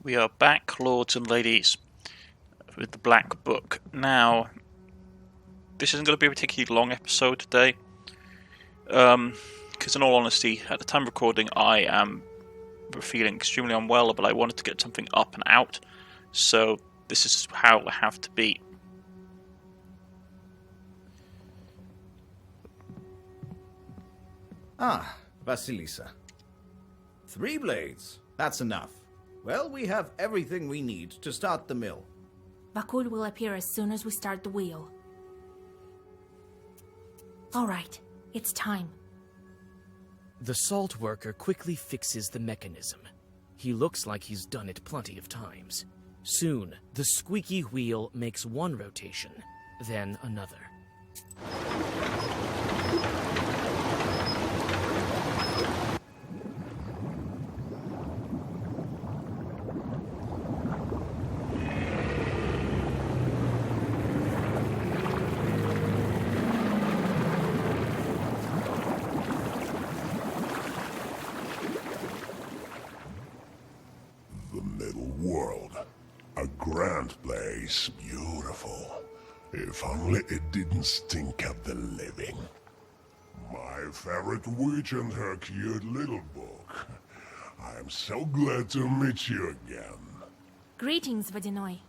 We are back, lords and ladies, with the Black Book. Now, this isn't going to be a particularly long episode today, because in all honesty, at the time of recording, I am feeling extremely unwell, but I wanted to get something up and out, so this is how it will have to be. Ah, Vasilisa. 3 blades. That's enough. Well, we have everything we need to start the mill. Vakul will appear as soon as we start the wheel. Alright, it's time. The salt worker quickly fixes the mechanism. He looks like he's done it plenty of times. Soon, the squeaky wheel makes one rotation, then another. The middle world. A grand place, beautiful. If only it didn't stink of the living. My favorite witch and her cute little book. I'm so glad to meet you again. Greetings, Vadinoi.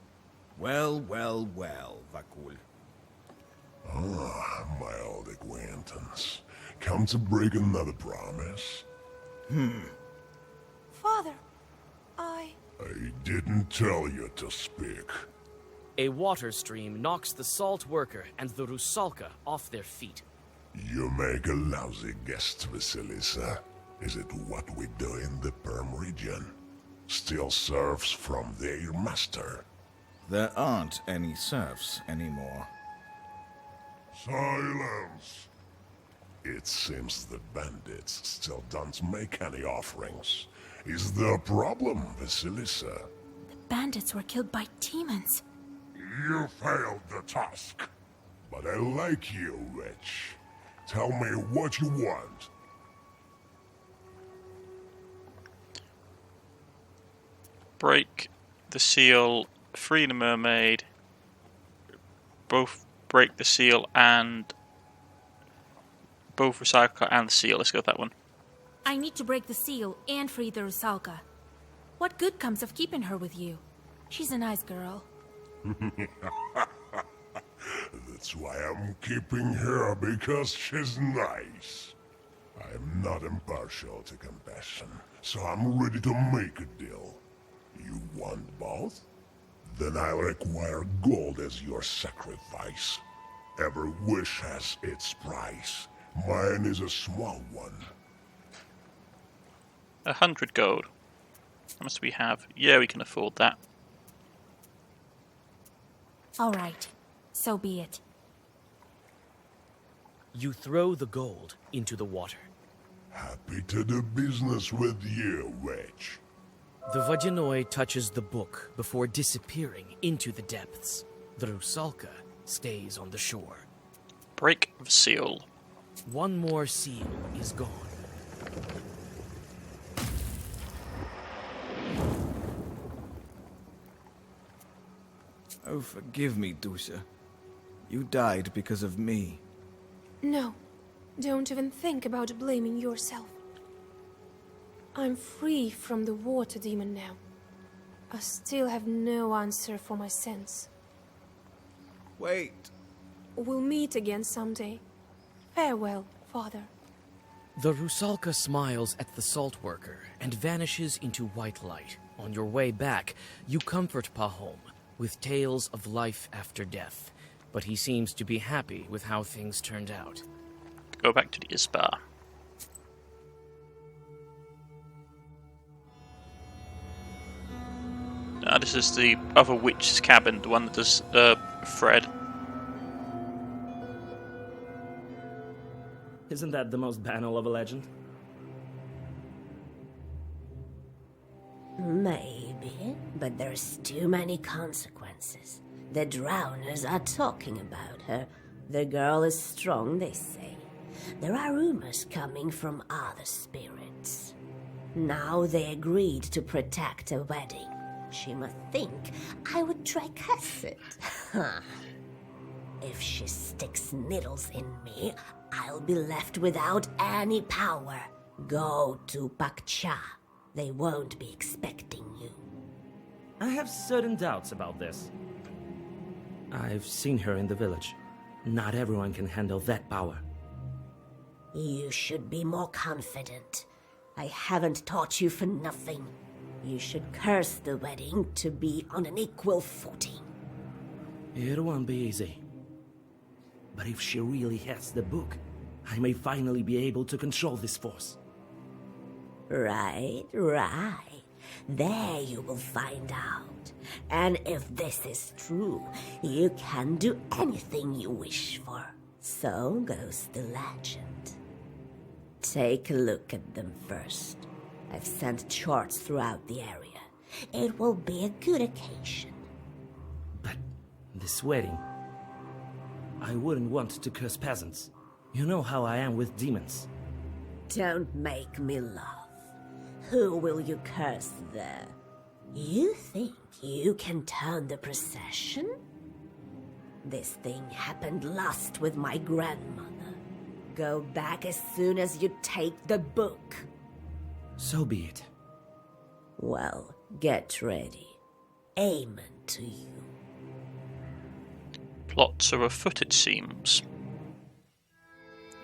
Well, Vakul. Ah, my old acquaintance. Come to break another promise? Father, I didn't tell you to speak. A water stream knocks the salt worker and the Rusalka off their feet. You make a lousy guest, Vasilisa. Is it what we do in the Perm region? Steal serfs from their master. There aren't any serfs anymore. Silence! It seems the bandits still don't make any offerings. Is there a problem, Vasilisa? the bandits were killed by demons. You failed the task. But I like you, witch. Tell me what you want. Break the seal, free the mermaid, both break the seal and both Rusalka and the seal. Let's go with that one. I need to break the seal and free the Rusalka. What good comes of keeping her with you? She's a nice girl. That's why I'm keeping her, because she's nice. I'm not impartial to compassion, so I'm ready to make a deal. You want both? Then I'll require gold as your sacrifice. Every wish has its price. Mine is a small one. 100 gold. How much do we have? Yeah, we can afford that. Alright, so be it. You throw the gold into the water. Happy to do business with you, witch. The Vadinoi touches the book before disappearing into the depths. The Rusalka stays on the shore. Break the seal. One more seal is gone. Oh, forgive me, Dusha. You died because of me. No, don't even think about blaming yourself. I'm free from the water demon now. I still have no answer for my sins. Wait. We'll meet again someday. Farewell, Father. The Rusalka smiles at the salt worker and vanishes into white light. On your way back, you comfort Pahom with tales of life after death, but he seems to be happy with how things turned out. Go back to the Isbar. This is the other witch's cabin, the one that does Fred. Isn't that the most banal of a legend? Maybe, but there's too many consequences. The drowners are talking about her. The girl is strong, they say. There are rumors coming from other spirits. Now they agreed to protect a wedding. She must think I would try curse it. If she sticks needles in me, I'll be left without any power. Go to Pakcha. They won't be expecting you. I have certain doubts about this. I've seen her in the village. Not everyone can handle that power. You should be more confident. I haven't taught you for nothing. You should curse the wedding to be on an equal footing. It won't be easy. But if she really has the book, I may finally be able to control this force. Right. There you will find out. And if this is true, you can do anything you wish for. So goes the legend. Take a look at them first. I've sent charts throughout the area. It will be a good occasion. But this wedding... I wouldn't want to curse peasants. You know how I am with demons. Don't make me laugh. Who will you curse there? You think you can turn the procession? This thing happened last with my grandmother. Go back as soon as you take the book. So be it. Well, get ready. Amen to you. Plots are afoot, it seems.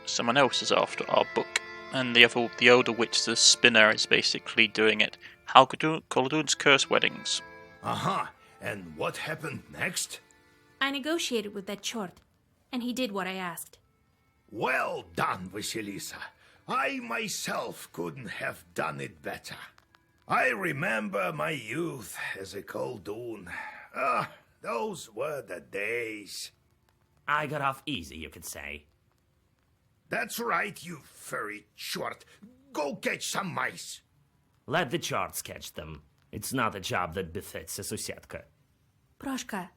Someone else is after our book, and the older witch, the spinner, is basically doing it. How Khaldun's curse weddings. Aha! And what happened next? I negotiated with that Chort, and he did what I asked. Well done, Vasilisa. I myself couldn't have done it better. I remember my youth as a Khaldun. Those were the days. I got off easy, you could say. That's right, you furry Chort. Go catch some mice. Let the charts catch them. It's not a job that befits a Susietka. Proshka,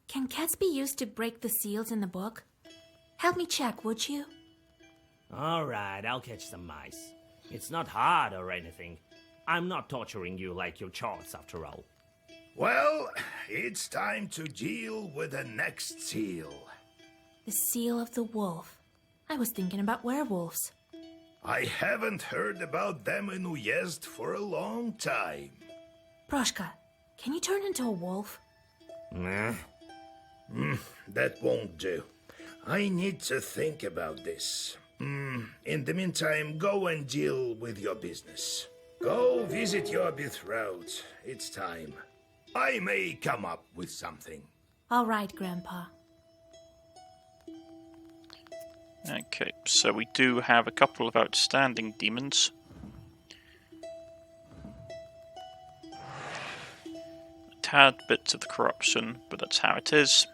can cats be used to break the seals in the book? Help me check, would you? Alright, I'll catch some mice. It's not hard or anything. I'm not torturing you like your charts, after all. Well, it's time to deal with the next seal. The seal of the wolf. I was thinking about werewolves. I haven't heard about them in Uyezd for a long time. Proshka, can you turn into a wolf? Nah. That won't do. I need to think about this. In the meantime, go and deal with your business. Go visit your betrothed. It's time. I may come up with something. All right, Grandpa. Okay, so we do have a couple of outstanding demons. A tad bits of the corruption, but that's how it is.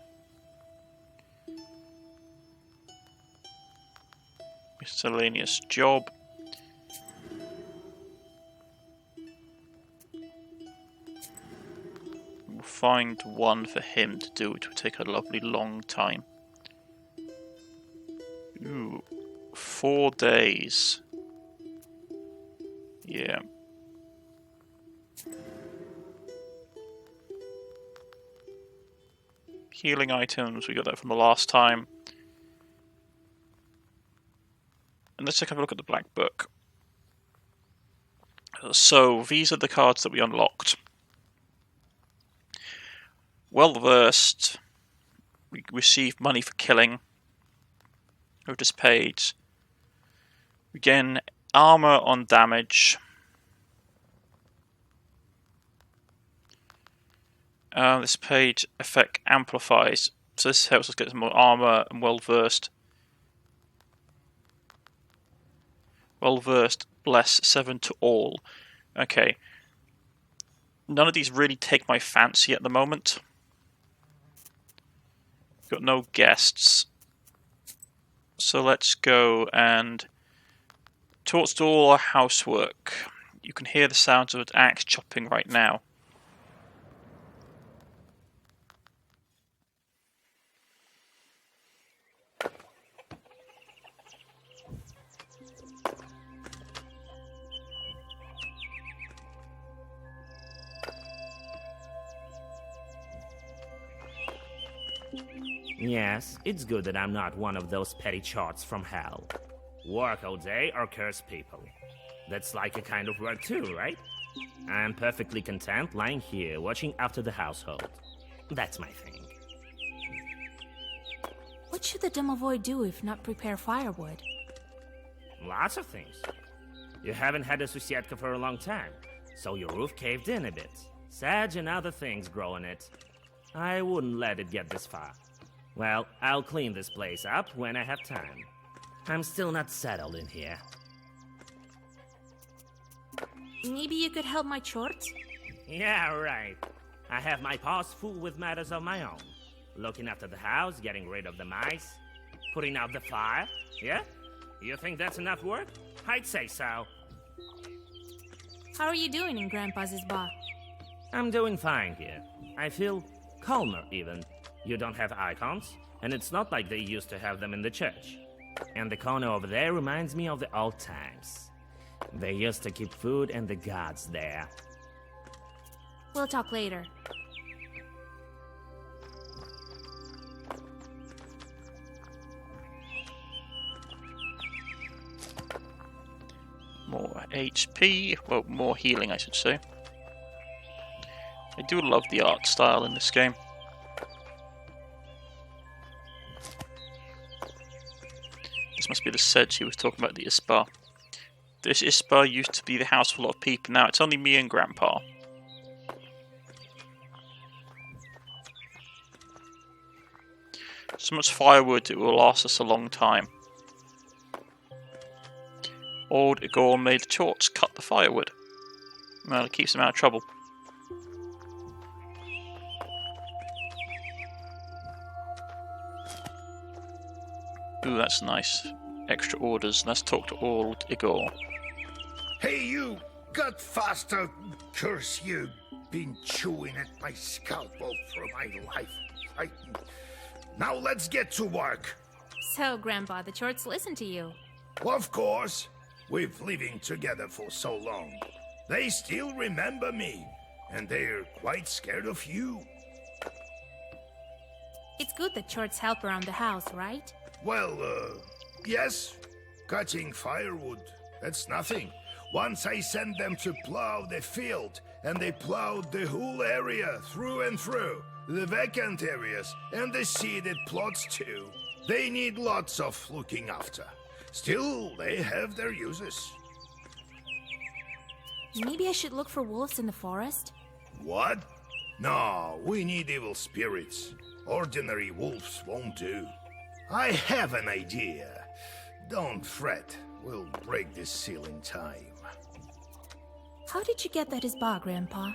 Miscellaneous job. We'll find one for him to do. It will take a lovely long time. Ooh, 4 days. Yeah. Healing items, we got that from the last time. And let's take a look at the Black Book. So, these are the cards that we unlocked. Well versed. We receive money for killing. With this page, we gain armor on damage. This page effect amplifies, so this helps us get some more armor and well versed. Well versed, bless 7 to all. Okay. None of these really take my fancy at the moment. Got no guests. So let's go and talk to all our housework. You can hear the sounds of an axe chopping right now. Yes, it's good that I'm not one of those petty charts from hell. Work all day or curse people. That's like a kind of work too, right? I'm perfectly content lying here watching after the household. That's my thing. What should the domovoy do if not prepare firewood? Lots of things. You haven't had a Susietka for a long time, so your roof caved in a bit. Sedge and other things grow in it. I wouldn't let it get this far. Well, I'll clean this place up when I have time. I'm still not settled in here. Maybe you could help my chores? Yeah, right. I have my paws full with matters of my own. Looking after the house, getting rid of the mice, putting out the fire. Yeah? You think that's enough work? I'd say so. How are you doing in Grandpa's bar? I'm doing fine here. I feel calmer, even. You don't have icons, and it's not like they used to have them in the church. And the corner over there reminds me of the old times. They used to keep food and the gods there. We'll talk later. More HP, well, more healing, I should say. I do love the art style in this game. This must be the Sedge he was talking about, the Isbar. This Isbar used to be the house full of people, now it's only me and Grandpa. So much firewood, it will last us a long time. Old Igor made the chorts cut the firewood. Well, it keeps them out of trouble. Ooh, that's nice. Extra orders. Let's talk to old Igor. Hey, you! Got faster! Curse you! Been chewing at my scalp all through my life. Now let's get to work! So, Grandpa, the chorts listen to you. Of course! We've living together for so long. They still remember me, and they're quite scared of you. It's good that chorts help around the house, right? Well, yes. Cutting firewood, that's nothing. Once I sent them to plow the field, and they plowed the whole area through and through. The vacant areas, and the seeded plots too. They need lots of looking after. Still, they have their uses. Maybe I should look for wolves in the forest? What? No, we need evil spirits. Ordinary wolves won't do. I have an idea. Don't fret. We'll break this seal in time. How did you get that Isba, Grandpa?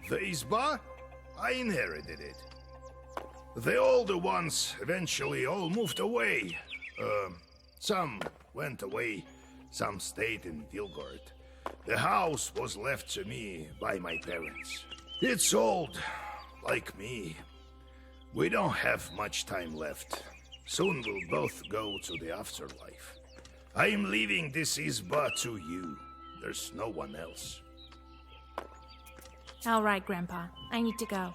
The Isba? I inherited it. The older ones eventually all moved away. Some went away, some stayed in Vilgord. The house was left to me by my parents. It's old, like me. We don't have much time left. Soon we'll both go to the afterlife. I am leaving this Isba to you. There's no one else. All right, Grandpa. I need to go.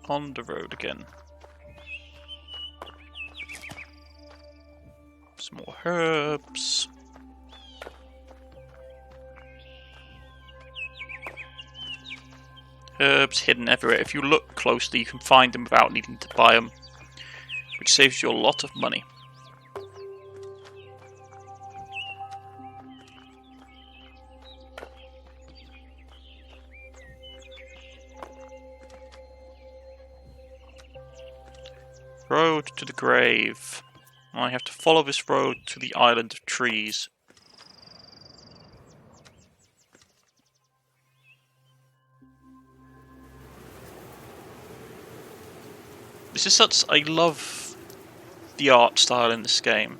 On the road again. Some more herbs. Herbs hidden everywhere. If you look closely, you can find them without needing to buy them, which saves you a lot of money. Road to the grave. I have to follow this road to the island of trees. This is such... I love the art style in this game.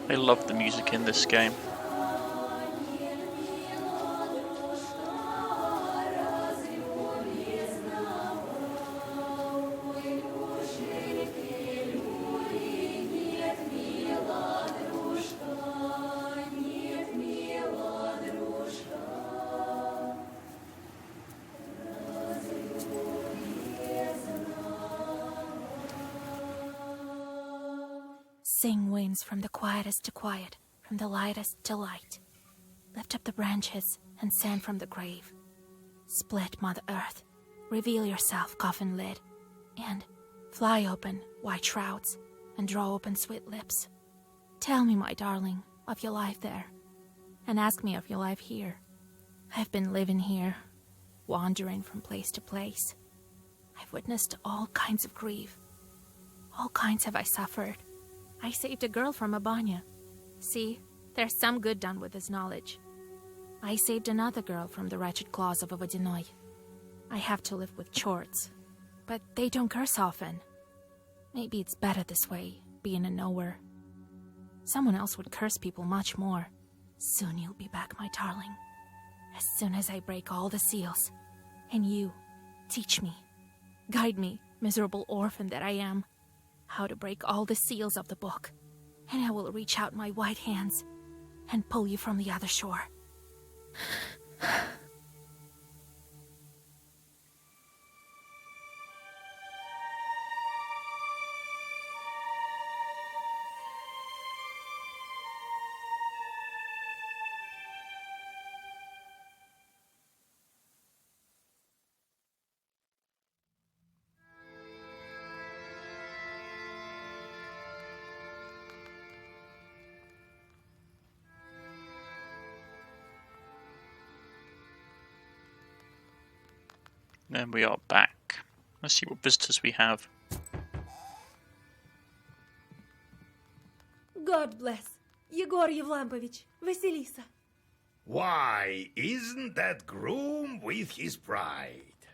I love the music in this game. Sing, winds, from the quietest to quiet, from the lightest to light. Lift up the branches and sand from the grave. Split, Mother Earth, reveal yourself, coffin lid, and fly open, white shrouds, and draw open sweet lips. Tell me, my darling, of your life there, and ask me of your life here. I've been living here, wandering from place to place. I've witnessed all kinds of grief. All kinds have I suffered. I saved a girl from a banya. See, there's some good done with this knowledge. I saved another girl from the wretched claws of a Vodinoi. I have to live with chorts, but they don't curse often. Maybe it's better this way, being a knower. Someone else would curse people much more. Soon you'll be back, my darling. As soon as I break all the seals. And you, teach me, guide me, miserable orphan that I am, how to break all the seals of the book, and I will reach out my white hands and pull you from the other shore. And we are back. Let's see what visitors we have. God bless. Yegor Yevlampovich, Vasilisa. Why, isn't that groom with his bride?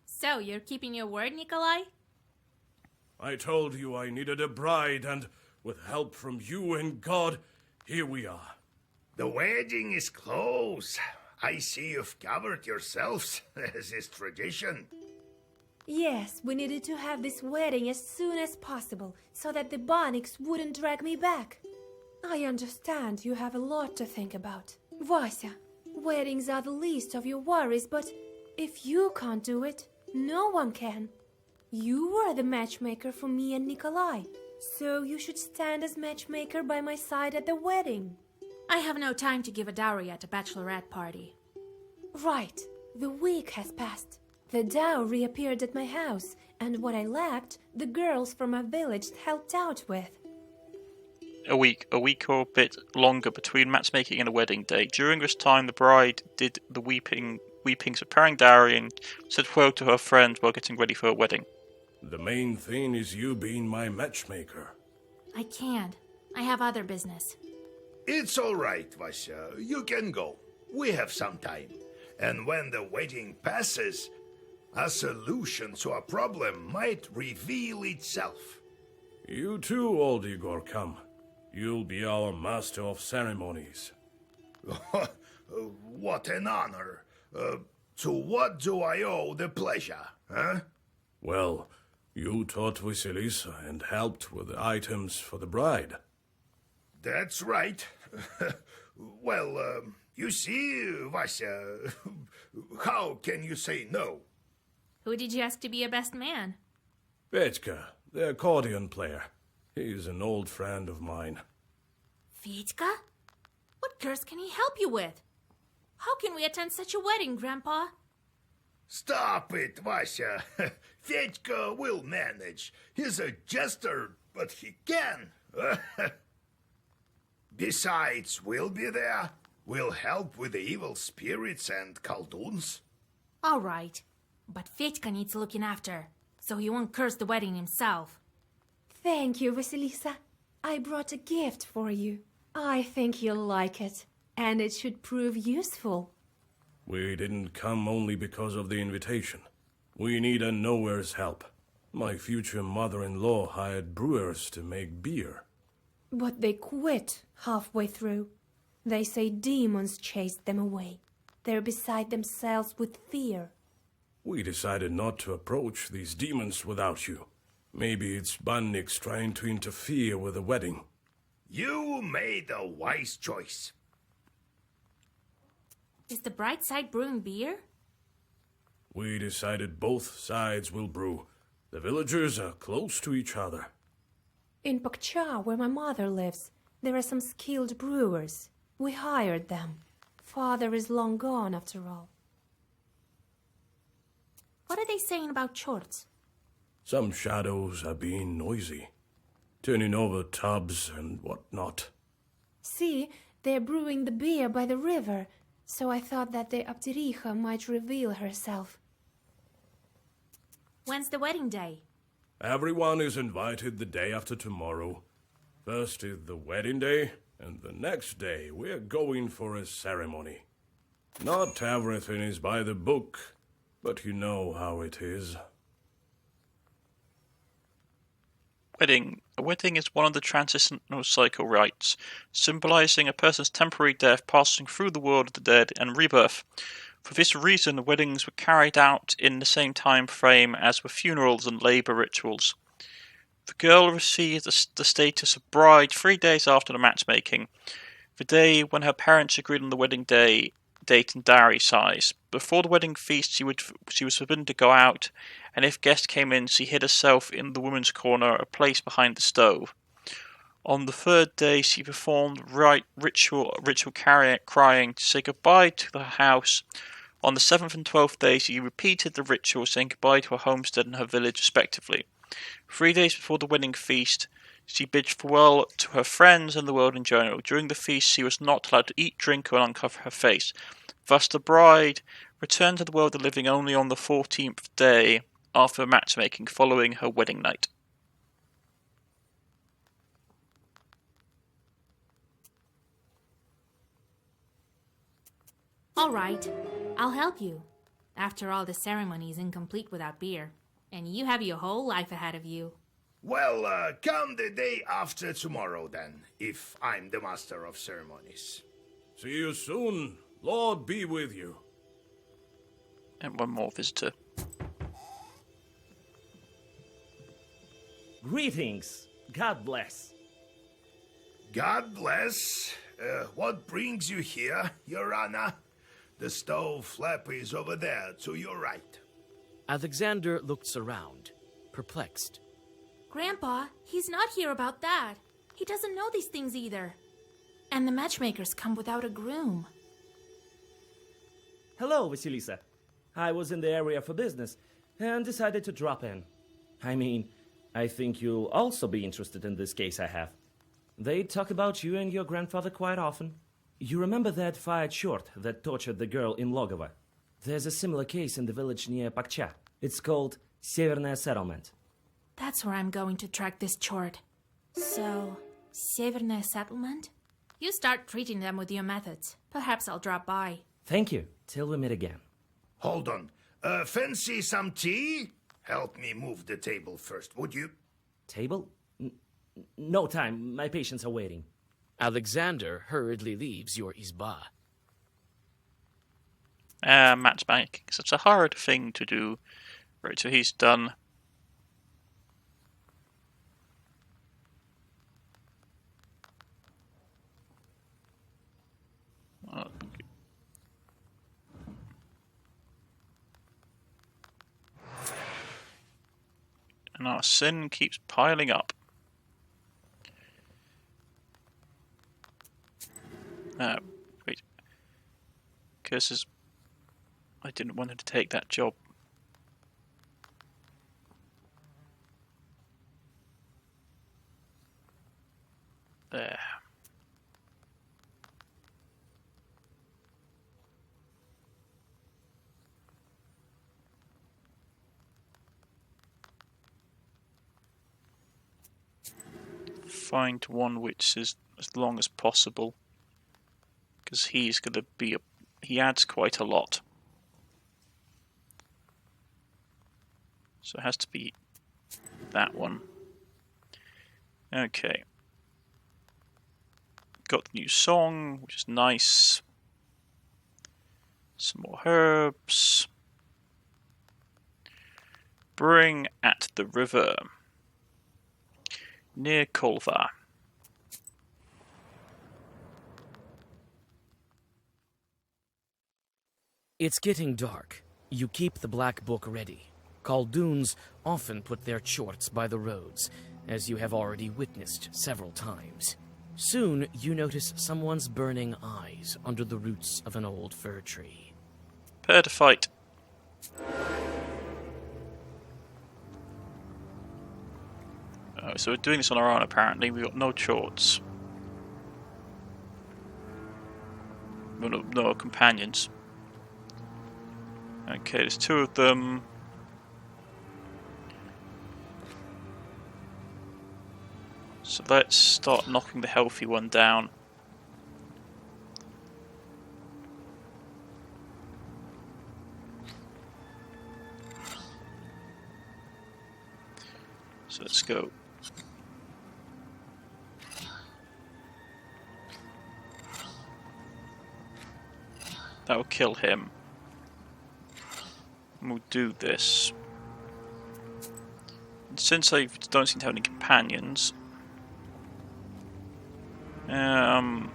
So, you're keeping your word, Nikolai? I told you I needed a bride, and with help from you and God, here we are. The wedding is close. I see you've covered yourselves, as is tradition. Yes, we needed to have this wedding as soon as possible, so that the Bonics wouldn't drag me back. I understand you have a lot to think about. Vasya, weddings are the least of your worries, but if you can't do it, no one can. You were the matchmaker for me and Nikolai, so you should stand as matchmaker by my side at the wedding. I have no time to give a dowry at a bachelorette party. Right. The week has passed. The dowry appeared at my house, and what I lacked, the girls from my village helped out with. A week or a bit longer between matchmaking and a wedding day. During this time, the bride did the weepings, preparing dowry, and said farewell to her friend while getting ready for her wedding. The main thing is you being my matchmaker. I can't. I have other business. It's all right, Vasya. You can go. We have some time. And when the wedding passes, a solution to a problem might reveal itself. You too, old Igor, come. You'll be our master of ceremonies. What an honor. To what do I owe the pleasure, huh? Well, you taught Vasilisa and helped with the items for the bride. That's right. Well, you see, Vasya, how can you say no? Who did you ask to be your best man? Petka, the accordion player. He's an old friend of mine. Fedka? What curse can he help you with? How can we attend such a wedding, Grandpa? Stop it, Vasya. Fedka will manage. He's a jester, but he can. Besides, we'll be there. We'll help with the evil spirits and coldoons. All right, but Fedka needs looking after, so he won't curse the wedding himself. Thank you, Vasilisa. I brought a gift for you. I think you'll like it, and it should prove useful. We didn't come only because of the invitation. We need a nowhere's help. My future mother-in-law hired brewers to make beer. But they quit halfway through. They say demons chased them away. They're beside themselves with fear. We decided not to approach these demons without you. Maybe it's Bannik's trying to interfere with the wedding. You made a wise choice. Is the bright side brewing beer? We decided both sides will brew. The villagers are close to each other. In Pakcha, where my mother lives, there are some skilled brewers. We hired them. Father is long gone, after all. What are they saying about Chorts? Some shadows are being noisy, turning over tubs and whatnot. See, they're brewing the beer by the river, so I thought that the Abdiricha might reveal herself. When's the wedding day? Everyone is invited the day after tomorrow. First is the wedding day, and the next day we're going for a ceremony. Not everything is by the book, but you know how it is. Wedding. A wedding is one of the transitional cycle rites, symbolizing a person's temporary death passing through the world of the dead and rebirth. For this reason, weddings were carried out in the same time frame as were funerals and labor rituals. The girl received the status of bride 3 days after the matchmaking, the day when her parents agreed on the wedding day, date and dowry size. Before the wedding feast, she was forbidden to go out, and if guests came in, she hid herself in the women's corner, a place behind the stove. On the third day, she performed ritual crying to say goodbye to the house. On the 7th and 12th day, she repeated the ritual, saying goodbye to her homestead and her village, respectively. 3 days before the wedding feast, she bid farewell to her friends and the world in general. During the feast, she was not allowed to eat, drink, or uncover her face. Thus, the bride returned to the world of the living only on the 14th day after matchmaking, following her wedding night. All right, I'll help you. After all, the ceremony is incomplete without beer, and you have your whole life ahead of you. Well, come the day after tomorrow then, if I'm the master of ceremonies. See you soon. Lord be with you. And one more visitor. Greetings. God bless. God bless. What brings you here, Your Honor? The stove flap is over there, to your right. Alexander looks around, perplexed. Grandpa, he's not here about that. He doesn't know these things either. And the matchmakers come without a groom. Hello, Vasilisa. I was in the area for business and decided to drop in. I mean, I think you'll also be interested in this case I have. They talk about you and your grandfather quite often. You remember that fired short that tortured the girl in Logova? There's a similar case in the village near Pakcha. It's called Severnaya Settlement. That's where I'm going to track this chort. So, Severnaya Settlement? You start treating them with your methods. Perhaps I'll drop by. Thank you. Till we meet again. Hold on. Fancy some tea? Help me move the table first, would you? Table? No time. My patients are waiting. Alexander hurriedly leaves your izba. Matchmaking. Such a hard thing to do. Right, so he's done. And our sin keeps piling up. Wait. Curses. I didn't want him to take that job. There. Find one which is as long as possible, because he's going to be he adds quite a lot, so it has to be that one. Okay, got the new song, which is nice. Some more herbs. Bring at the river. Near Kolva. It's getting dark. You keep the black book ready. Khaldoons often put their chorts by the roads, as you have already witnessed several times. Soon, you notice someone's burning eyes under the roots of an old fir tree. Prepare to fight. So we're doing this on our own, apparently. We've got no chorts. No companions. Okay, there's two of them. So let's start knocking the healthy one down. So let's go. That will kill him. And we'll do this. And since I don't seem to have any companions, don't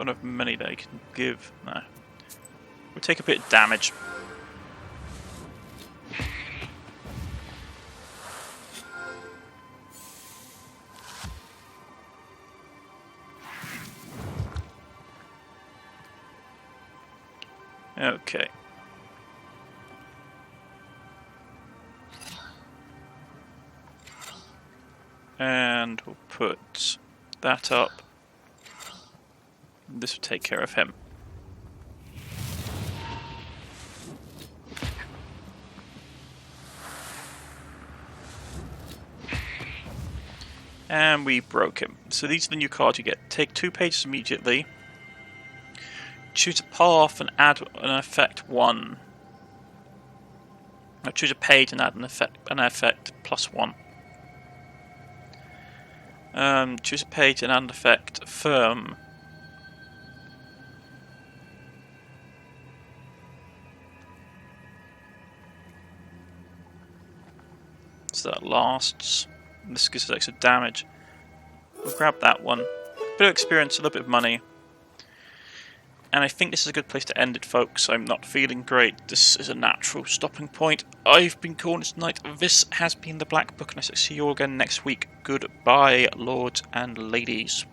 have many that I can give. No. We'll take a bit of damage. Okay. And we'll put that up. This will take care of him. And we broke him. So these are the new cards you get. Take 2 pages immediately. Choose a path and add an effect 1. Now choose a page and add an effect +1. Choose a page and add an effect firm. So that lasts. This gives us extra damage. We'll grab that one. A bit of experience, a little bit of money. And I think this is a good place to end it, folks. I'm not feeling great. This is a natural stopping point. I've been Cornish-knight. This has been the Black Book, and I shall see you all again next week. Goodbye, lords and ladies.